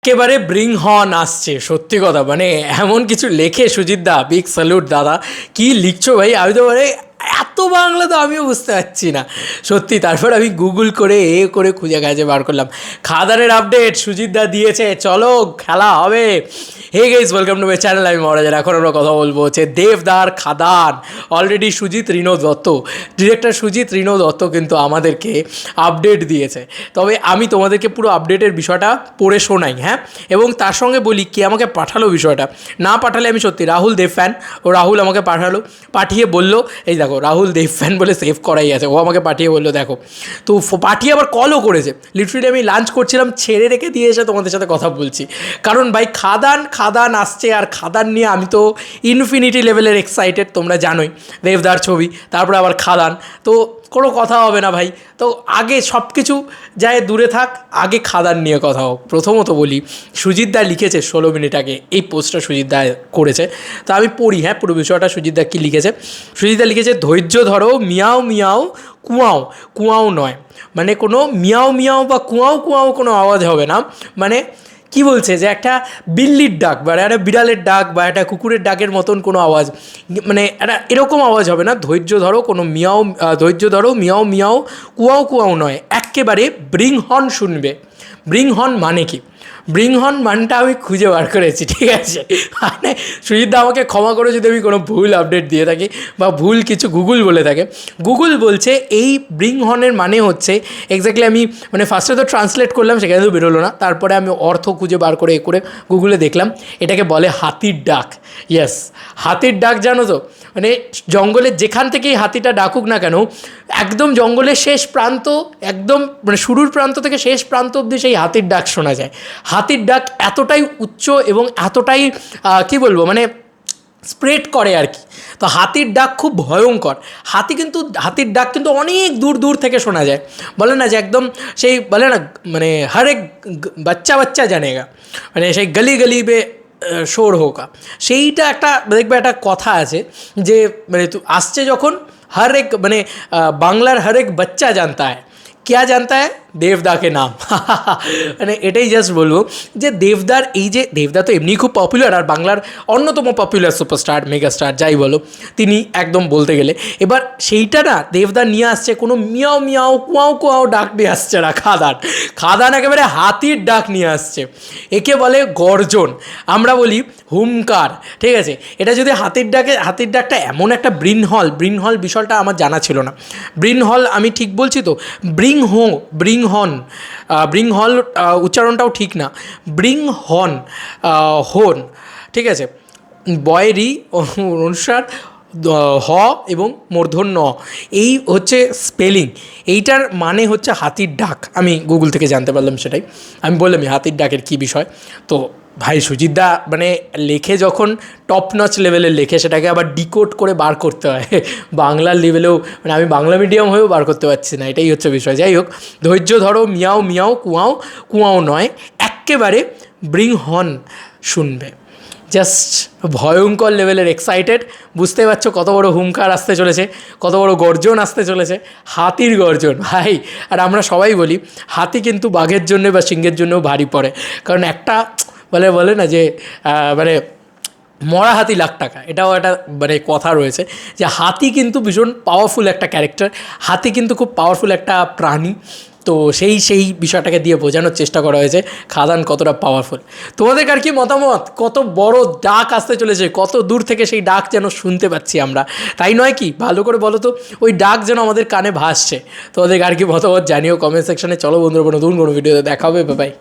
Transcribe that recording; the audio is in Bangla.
একেবারে ব্রিং হন আসছে, সত্যি কথা। মানে এমন কিছু লেখে সুজিত দা, বিগ স্যালুট দাদা। কি লিখছো ভাই, আমি তো মানে এত বাংলা তো আমিও বুঝতে পারছি না সত্যি। তারপর আমি গুগল করে করে খুঁজে কাজে বার করলাম, খাদানের আপডেট সুজিত দা দিয়েছে, চলো খেলা হবে। Hey guys, welcome to my channel. আমি মহারাজার। এখন আমরা কথা বলবো হচ্ছে দেবদার খাদান। অলরেডি সুজিত ঋণ দত্ত, ডিরেক্টর সুজিত ঋণ দত্ত কিন্তু আমাদেরকে আপডেট দিয়েছে। তবে আমি তোমাদেরকে পুরো আপডেটের বিষয়টা পড়ে শোনাই, হ্যাঁ, এবং তার সঙ্গে বলি কে আমাকে পাঠালো বিষয়টা। না পাঠালে আমি সত্যি রাহুল দেব ফ্যান, ও রাহুল আমাকে পাঠালো, পাঠিয়ে বললো এই দেখো রাহুল দেব ফ্যান বলে সেভ করাই আছে। ও আমাকে পাঠিয়ে বললো দেখো, তো পাঠিয়ে আবার কলও করেছে। লিটারেলি আমি লাঞ্চ করছিলাম, ছেড়ে রেখে দিয়ে এসে তোমাদের সাথে কথা বলছি। কারণ ভাই খাদান আসছে, আর খাদান নিয়ে আমি তো ইনফিনিটি লেভেলের এক্সাইটেড, তোমরা জানোই। দেবদার ছবি, তারপরে আবার খাদান, তো কোনো কথা হবে না ভাই। তো আগে সব কিছু যায় দূরে থাক, আগে খাদান নিয়ে কথা হোক। প্রথমত বলি, সুজিত দা লিখেছে 16 মিনিট আগে, এই পোস্টটা সুজিত দা করেছে। তো আমি পড়ি, হ্যাঁ, পুরো বিষয়টা সুজিত দা কী লিখেছে। সুজিত দা লিখেছে, ধৈর্য ধরো, মিয়াও মিয়াও কুয়াও কুয়াও নয়, মানে কোনো মিয়াও মিয়াও বা কুয়াও কুয়াও কোনো আওয়াজ হবে না। মানে কি বলছে যে একটা বিল্লির ডাক বা একটা বিড়ালের ডাক বা একটা কুকুরের ডাকের মতন কোনো আওয়াজ, মানে একটা এরকম আওয়াজ হবে না। ধৈর্য ধরো, কোনো মিয়াও, ধৈর্য ধরো, মিয়াও মিয়াও কুয়াও কুয়াও নয়, একেবারে ব্রিং হর্ন শুনবে। ব্রিং হর্ন মানে কি? ব্রিং হর্ন মানটা আমি খুঁজে বার করেছি, ঠিক আছে? মানে সুজিতদা আমাকে ক্ষমা করে যদি আমি কোনো ভুল আপডেট দিয়ে থাকি বা ভুল কিছু গুগল বলে থাকে। গুগল বলছে এই ব্রিং হর্নের মানে হচ্ছে এক্স্যাক্টলি, আমি মানে ফার্স্টে তো ট্রান্সলেট করলাম, সেখানে তো বেরোলো না। তারপরে আমি অর্থ খুঁজে বার করে করে গুগলে দেখলাম, এটাকে বলে হাতির ডাক। ইয়েস, হাতির ডাক, জানো তো? মানে জঙ্গলের যেখান থেকেই হাতিটা ডাকুক না কেন, একদম জঙ্গলের শেষ প্রান্ত, একদম মানে শুরুর প্রান্ত থেকে শেষ প্রান্ত অবধি সেই হাতির ডাক শোনা যায়। হাতির ডাক এতটাই উচ্চ এবং এতটাই কী বলবো, মানে স্প্রেড করে আর কি। তো হাতির ডাক খুব ভয়ঙ্কর। হাতির ডাক কিন্তু অনেক দূর দূর থেকে শোনা যায়। বলে না যে একদম সেই, বলে না মানে হরেক বাচ্চা বাচ্চা জানেগা, মানে সেই গলি গলি বে শোর হোকা, সেইটা একটা দেখবে একটা কথা আছে যে মানে আসছে যখন হরেক মানে বাংলার হরেক বাচ্চা জানতা হ্যায়, क्या जानता है দেবদা কে নাম। মানে এটাই জাস্ট বলবো যে দেবদার এই যে দেবদা তো এমনি খুব পপুলার, আর বাংলার অন্যতম পপুলার সুপারস্টার, মেগাস্টার যাই বলো, তিনি একদম বলতে গেলে। এবার সেইটা না দেবদা নিয়ে আসছে, কোনো মিয়াও মিয়াও কুয়াও কুয়াও ডাক নিয়ে আসছে না। খাদান একেবারে হাতির ডাক নিয়ে আসছে। একে বলে গর্জন, আমরা বলি হুমকার, ঠিক আছে? এটা যদি হাতির ডাকটা এমন একটা ব্রিন হল বিষয়টা আমার জানা ছিল না। ব্রিন হল আমি ঠিক বলছি তো? ব্রিং হল উচ্চারণটাও ঠিক না, ব্রিং হন, হন, ঠিক আছে? বয়েরই অনুসার হ এবং মূর্ধন্য, এই হচ্ছে স্পেলিং। এইটার মানে হচ্ছে হাতির ডাক। আমি গুগল থেকে জানতে পারলাম, সেটাই আমি বললামই হাতির ডাকের কী বিষয়। তো ভাই সুজিতদা মানে লেখে যখন টপ নচ লেভেলের লেখে, সেটাকে আবার ডিকোড করে বার করতে হয় বাংলার লেভেলেও, মানে আমি বাংলা মিডিয়াম হয়েও বার করতে পারছি না, এটাই হচ্ছে বিষয়। যাই হোক, ধৈর্য ধরো, মিয়াও মিয়াও কুয়াও কুয়াও নয়, এক্কেবারে ব্রিং হর্ন শুনবে। জাস্ট ভয়ঙ্কর লেভেলের এক্সাইটেড। বুঝতে পারছো কত বড় হুঙ্কার আসতে চলেছে, কত বড় গর্জন আসতে চলেছে, হাতির গর্জন ভাই। আর আমরা সবাই বলি হাতি কিন্তু বাঘের জন্য বা সিংহের জন্যও ভারী পড়ে, কারণ একটা বলে না যে মানে মরা হাতি লাখ টাকা, এটাও একটা মানে কথা রয়েছে যে হাতি কিন্তু ভীষণ পাওয়ারফুল একটা ক্যারেক্টার, হাতি কিন্তু খুব পাওয়ারফুল একটা প্রাণী। তো সেই বিষয়টাকে দিয়ে বোঝানোর চেষ্টা করা হয়েছে খাদান কতটা পাওয়ারফুল। তোমাদের আর কি মতামত? কত বড় ডাক আসতে চলেছে, কত দূর থেকে সেই ডাক যেন শুনতে পাচ্ছি আমরা, তাই নয় কি? ভালো করে বলো তো, ওই ডাক যেন আমাদের কানে ভাসছে। তোমাদের আর কি মতামত জানিও কমেন্ট সেকশনে। চলো বন্ধুরা, নতুন কোনো ভিডিওতে দেখা হবে, বাই।